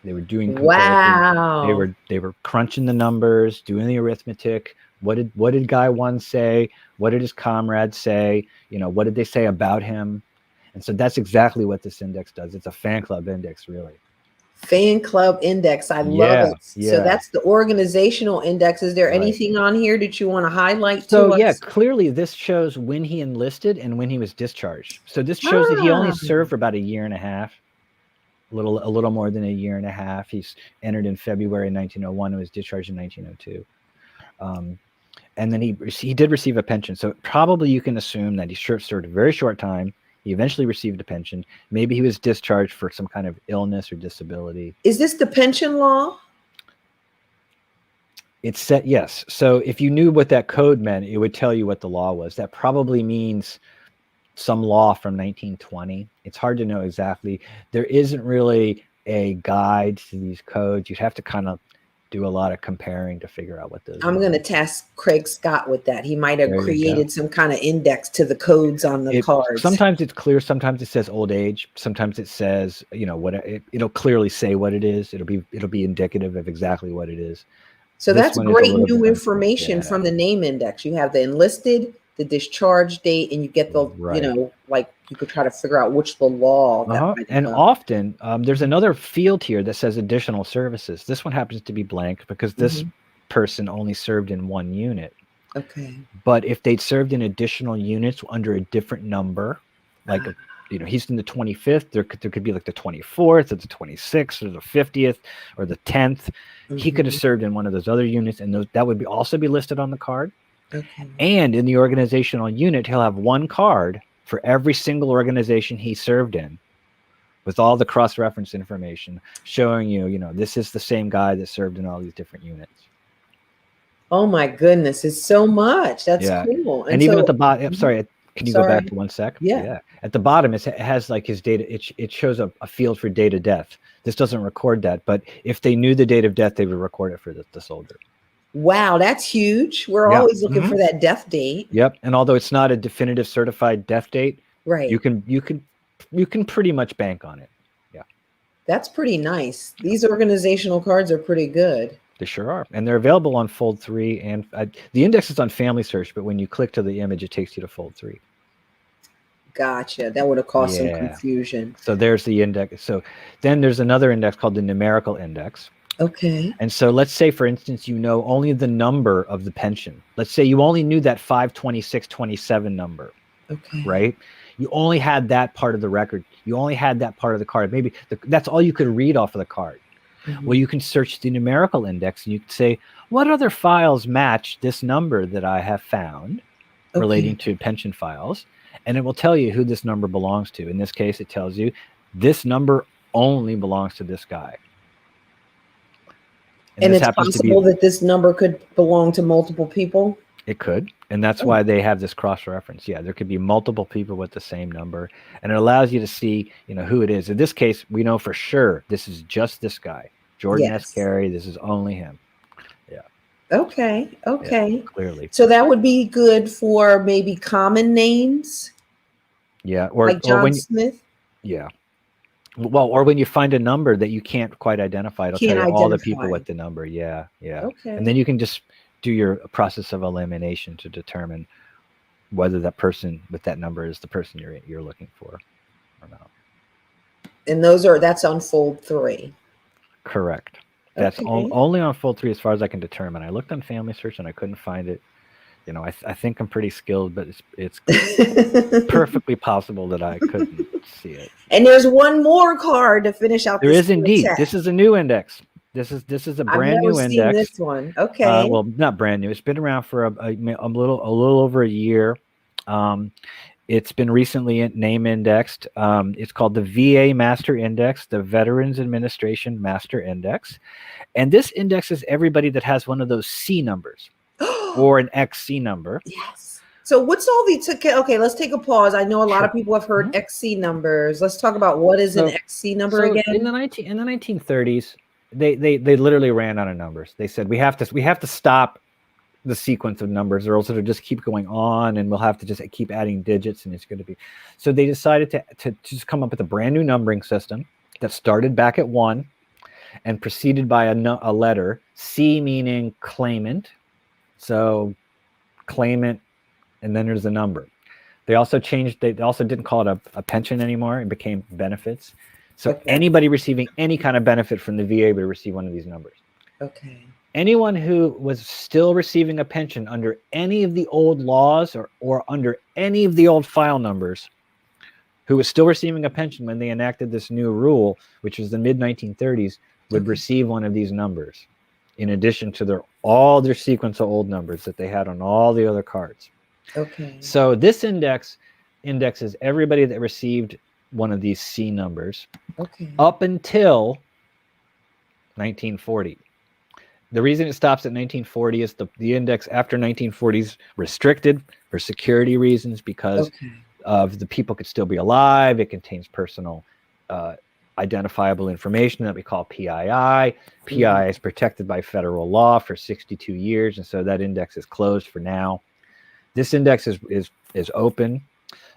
They were doing comparisons. Wow. They were crunching the numbers, doing the arithmetic. What did guy one say? What did his comrades say? What did they say about him? And so that's exactly what this index does. It's a fan club index, really. Fan club index. I love it. So that's the organizational index. Is there anything on here that you want to highlight to us? So clearly this shows when he enlisted and when he was discharged. So this shows that he only served for about a year and a half, a little more than a year and a half. He's entered in February 1901 and was discharged in 1902. And then he did receive a pension. So probably you can assume that he served a very short time. He eventually received a pension. Maybe he was discharged for some kind of illness or disability. Is this the pension law? It's set, yes. So if you knew what that code meant, it would tell you what the law was. That probably means some law from 1920. It's hard to know exactly. There isn't really a guide to these codes. You'd have to kind of do a lot of comparing to figure out what those I'm going to task Craig Scott with that. He might have created some kind of index to the codes on the cards. Sometimes it's clear. Sometimes it says old age. Sometimes it says, it'll clearly say what it is. It'll be indicative of exactly what it is. So that's great new information from the name index. You have the enlisted, the discharge date, and you get the, Right. like you could try to figure out which the law that might And have. often there's another field here that says additional services. This one happens to be blank because this person only served in one unit. Okay. But if they'd served in additional units under a different number, like he's in the 25th, there could be like the 24th or the 26th or the 50th or the 10th. He could have served in one of those other units, and that would also be listed on the card. Okay. And in the organizational unit, he'll have one card for every single organization he served in, with all the cross-reference information showing this is the same guy that served in all these different units. Oh my goodness, it's so much. That's cool. And even at the bottom, sorry, can you go back to 1 sec? Yeah. At the bottom, it has like his data. It shows a field for date of death. This doesn't record that, but if they knew the date of death, they would record it for the soldier. Wow, that's huge. We're always looking for that death date. Yep. And although it's not a definitive certified death date, right, you can pretty much bank on it. Yeah. That's pretty nice. These organizational cards are pretty good. They sure are. And they're available on Fold 3. And the index is on Family Search, but when you click to the image, it takes you to Fold 3. Gotcha. That would have caused some confusion. So there's the index. So then there's another index called the numerical index. Okay. And so let's say, for instance, only the number of the pension. Let's say you only knew that 52627 number. Okay. Right? You only had that part of the record. You only had that part of the card. Maybe that's all you could read off of the card. Well, you can search the numerical index and you can say, what other files match this number that I have found relating to pension files? And it will tell you who this number belongs to. In this case, it tells you this number only belongs to this guy. And it's possible that this number could belong to multiple people? It could. And that's why they have this cross-reference. Yeah, there could be multiple people with the same number. And it allows you to see, who it is. In this case, we know for sure this is just this guy. Jordon S. Carey, this is only him. Yeah. Okay. Yeah, clearly. So that would be good for maybe common names? Yeah. Like John Smith? Yeah. Well, or when you find a number that you can't quite identify, it'll tell you all the people with the number. Yeah. Yeah. Okay. And then you can just do your process of elimination to determine whether that person with that number is the person you're looking for or not. And that's on Fold 3. Correct. That's only on Fold 3 as far as I can determine. I looked on Family Search and I couldn't find it. I think I'm pretty skilled, but it's perfectly possible that I couldn't see it. And there's one more card to finish out. There is indeed. This is a new index. This is a brand new index. I've never seen this one. Okay. Well, not brand new. It's been around for a little over a year. It's been recently name indexed. It's called the VA Master Index, the Veterans Administration Master Index. And this indexes everybody that has one of those C numbers or an XC number. Yes. So what's all these? Okay, let's take a pause. I know a lot of people have heard XC numbers. Let's talk about what is an XC number again. In the 1930s, they literally ran out of numbers. They said we have to stop the sequence of numbers, or else it'll just keep going on, and we'll have to just keep adding digits, and it's going to be. So they decided to just come up with a brand new numbering system that started back at 1, and preceded by a letter C, meaning claimant. So claimant, and then there's a number. They also changed. They also didn't call it a pension anymore. It became benefits. So anybody receiving any kind of benefit from the VA would receive one of these numbers. Okay. Anyone who was still receiving a pension under any of the old laws or under any of the old file numbers, who was still receiving a pension when they enacted this new rule, which was the mid-1930s, would receive one of these numbers, in addition to all their sequence of old numbers that they had on all the other cards. Okay. So this indexes everybody that received one of these C numbers up until 1940. The reason it stops at 1940 is the index after 1940 is restricted for security reasons because of the people could still be alive. It contains personal identifiable information that we call PII. PII is protected by federal law for 62 years, and so that index is closed for now. This index is open,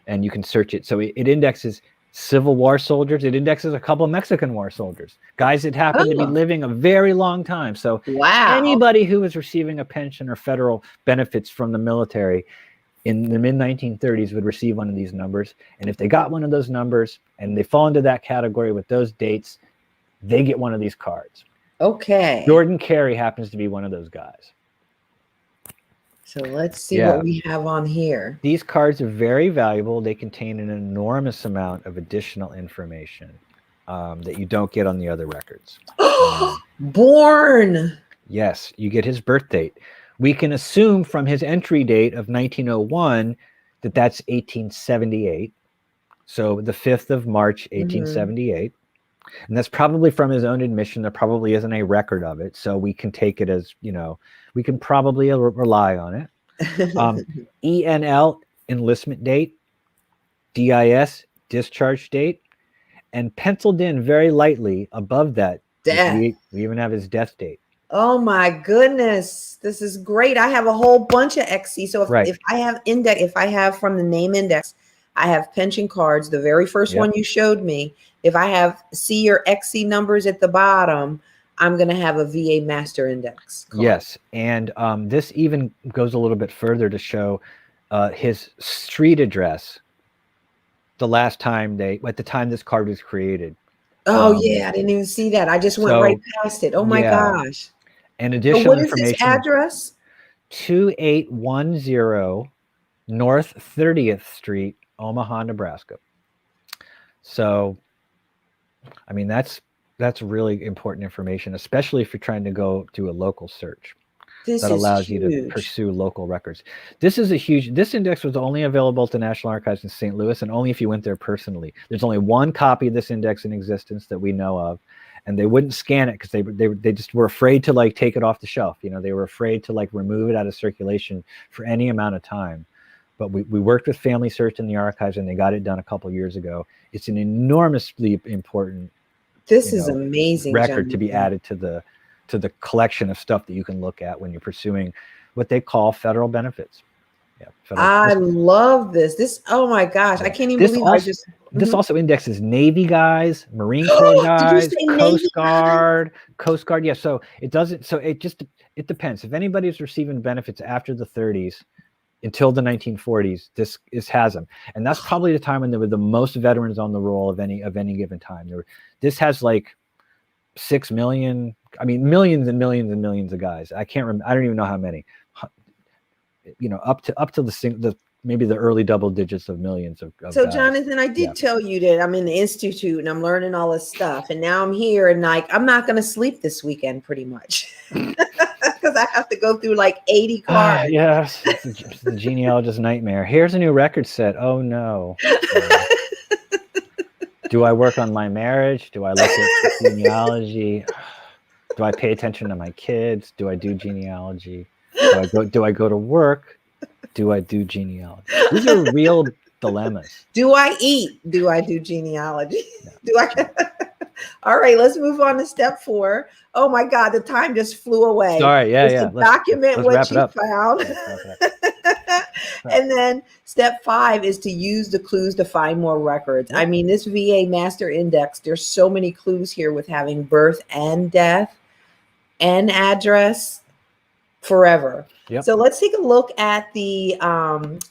and you can search it. So it indexes Civil War soldiers. It indexes a couple of Mexican War soldiers, guys that happen to be living a very long time. So anybody who is receiving a pension or federal benefits from the military in the mid-1930s would receive one of these numbers. And if they got one of those numbers and they fall into that category with those dates, they get one of these cards. Okay. Jordan Carey happens to be one of those guys. So let's see what we have on here. These cards are very valuable. They contain an enormous amount of additional information that you don't get on the other records. Born. Yes, you get his birth date. We can assume from his entry date of 1901 that that's 1878. So the 5th of March, 1878. And that's probably from his own admission. There probably isn't a record of it. So we can take it as, we can probably rely on it. ENL, enlistment date. DIS, discharge date. And penciled in very lightly above that, we even have his death date. Oh my goodness. This is great. I have a whole bunch of XC. So if I have index, if I have from the name index, I have pension cards, the very first one you showed me. If I have C or XC numbers at the bottom, I'm going to have a VA master index card. Yes. And this even goes a little bit further to show his street address the last time at the time this card was created. Oh, yeah. I didn't even see that. I just went right past it. Oh, my gosh. And additional what information. What is this address? 2810 North 30th Street, Omaha, Nebraska. So, I mean, that's really important information, especially if you're trying to go do a local search. That allows you to pursue local records. This index was only available to National Archives in St. Louis, and only if you went there personally. There's only one copy of this index in existence that we know of, and they wouldn't scan it because they just were afraid to take it off the shelf. They were afraid to remove it out of circulation for any amount of time. But we worked with Family Search in the archives, and they got it done a couple years ago. It's an enormously important amazing record to be added to the collection of stuff that you can look at when you're pursuing what they call federal benefits. I love this. Oh my gosh, I can't even believe this also indexes Navy guys, Marine Corps guys, Coast Guard. Yeah, so it doesn't. So it depends. If anybody's receiving benefits after the 30s until the 1940s, this has them, and that's probably the time when there were the most veterans on the roll of any given time. This has 6 million. I mean, millions and millions and millions of guys. I can't remember. I don't even know how many. Up to the maybe the early double digits of millions of So guys. Jonathan, I did tell you that I'm in the institute and I'm learning all this stuff, and now I'm here and I'm not going to sleep this weekend pretty much because I have to go through 80 cards. Yes, it's the genealogist's nightmare. Here's a new record set. Oh no. Do I work on my marriage? Do I look at genealogy? Do I pay attention to my kids? Do I do genealogy? Do I go to work? Do I do genealogy? These are real dilemmas. Do I eat? Do I do genealogy? No. Do I? All right, let's move on to step 4. Oh my God, the time just flew away. Sorry, To document what you found. And then step 5 is to use the clues to find more records. I mean, this VA master index, there's so many clues here with having birth and death and address forever. Yep. So let's take a look at the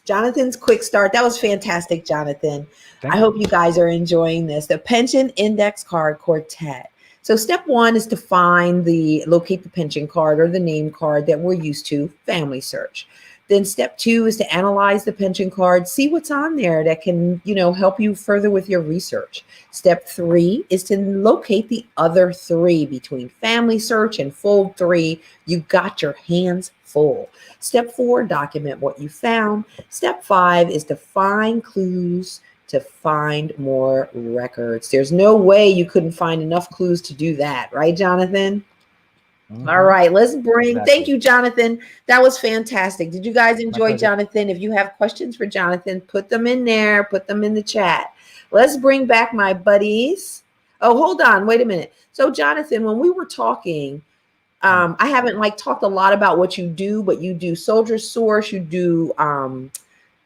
Jonathan's quick start. That was fantastic, Jonathan. I hope you guys are enjoying this. The pension index card quartet. So step 1 is to locate the pension card or the name card that we're used to, Family Search. Then step 2 is to analyze the pension card, see what's on there that can, help you further with your research. Step 3 is to locate the other 3 between Family Search and Fold 3. You got your hands full. Step 4, document what you found. Step 5 is to find clues to find more records. There's no way you couldn't find enough clues to do that, right, Jonathan? Mm-hmm. All right, thank you, Jonathan. That was fantastic. Did you guys enjoy Jonathan? If you have questions for Jonathan, put them in there, put them in the chat. Let's bring back my buddies. Oh, hold on, wait a minute. So Jonathan, when we were talking, I haven't talked a lot about what you do, but you do Soldier Source, you do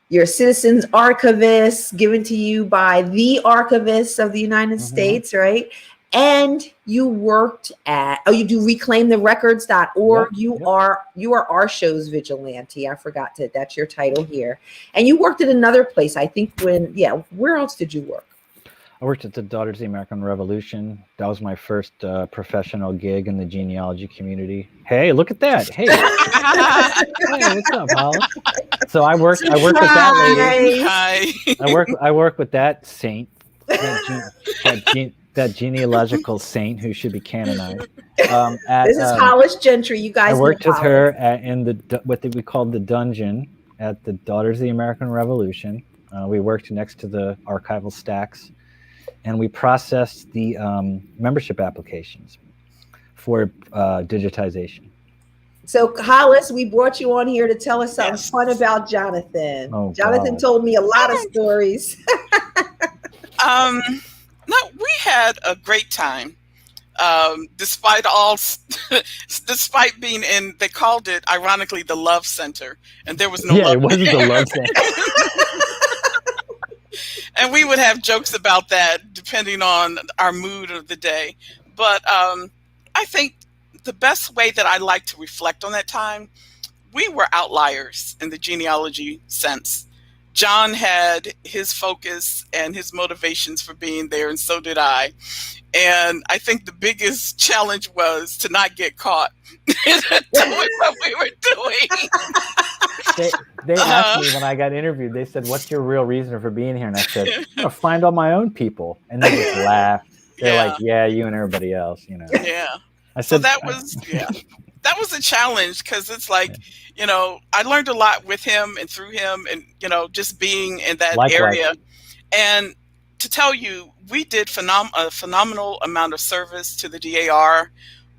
your Citizens Archivist given to you by the Archivists of the United States, right? And you worked at, you do reclaimtherecords.org. Yep, You yep. are our show's vigilante. I forgot to, that's your title here. And you worked at another place, I think where else did you work? I worked at the Daughters of the American Revolution. That was my first professional gig in the genealogy community. Hey, look at that! Hey, hey, what's up, Hollis? So I worked with that lady. Hi. I work with that saint, that genealogical saint who should be canonized. This is Hollis Gentry. You guys. I worked know with her in what we called the dungeon at the Daughters of the American Revolution. We worked next to the archival stacks, and we processed the membership applications for digitization. So, Hollis, we brought you on here to tell us something fun about Jonathan. Oh, Jonathan God. told me a lot of stories. No, we had a great time. Despite being in, they called it ironically the Love Center, and there was no love. It wasn't the Love Center. And we would have jokes about that depending on our mood of the day. But I think the best way that I like to reflect on that time, we were outliers in the genealogy sense. John had his focus and his motivations for being there, and so did I. And I think the biggest challenge was to not get caught doing what we were doing. They asked me when I got interviewed, they said, "What's your real reason for being here?" And I said, "I'm gonna find all my own people." And they just laughed. They're like, "Yeah, you and everybody else, you know." Yeah. I said, so that was a challenge, because it's like, I learned a lot with him and through him, and just being in that area. And to tell you, we did a phenomenal amount of service to the DAR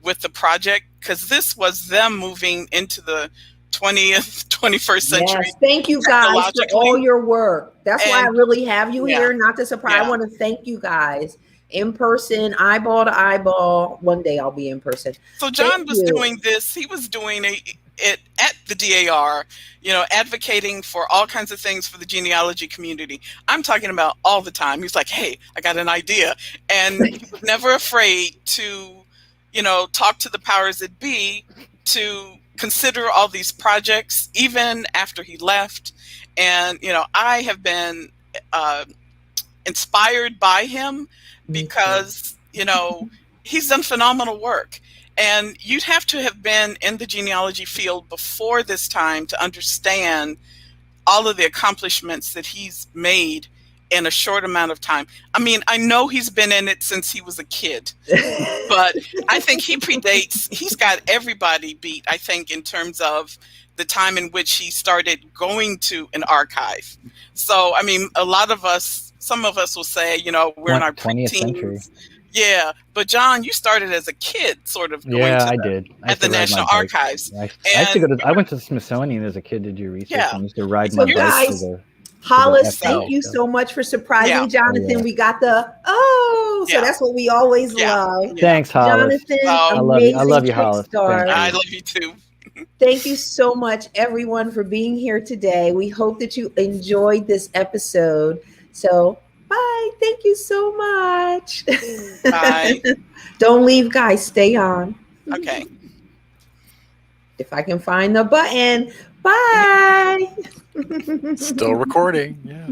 with the project, because this was them moving into the 21st century. Yes, thank you guys for all your work. That's why I really have you here. Not to surprise. I want to thank you guys in person, eyeball to eyeball. One day I'll be in person. So John was doing this. He was doing it at the DAR, advocating for all kinds of things for the genealogy community. I'm talking about all the time. He's like, "Hey, I got an idea." And he was never afraid to, talk to the powers that be to consider all these projects, even after he left. And, I have been inspired by him, because, he's done phenomenal work. And you'd have to have been in the genealogy field before this time to understand all of the accomplishments that he's made in a short amount of time. I mean, I know he's been in it since he was a kid, but I think he's got everybody beat, I think, in terms of the time in which he started going to an archive. So, I mean, some of us will say, we're in our 20th century. Yeah, but John, you started as a kid, sort of. I did. At the National Archives. I went to the Smithsonian as a kid to do research. I used to ride my bike to the Hollis, thank you so much for surprising Jonathan. We got so that's what we always love. Thanks, Hollis. Jonathan, I love you, Hollis. I love you too. Thank you so much, everyone, for being here today. We hope that you enjoyed this episode. So, bye. Thank you so much. Bye. Don't leave, guys. Stay on. Okay. If I can find the button. Bye. Still recording. Yeah.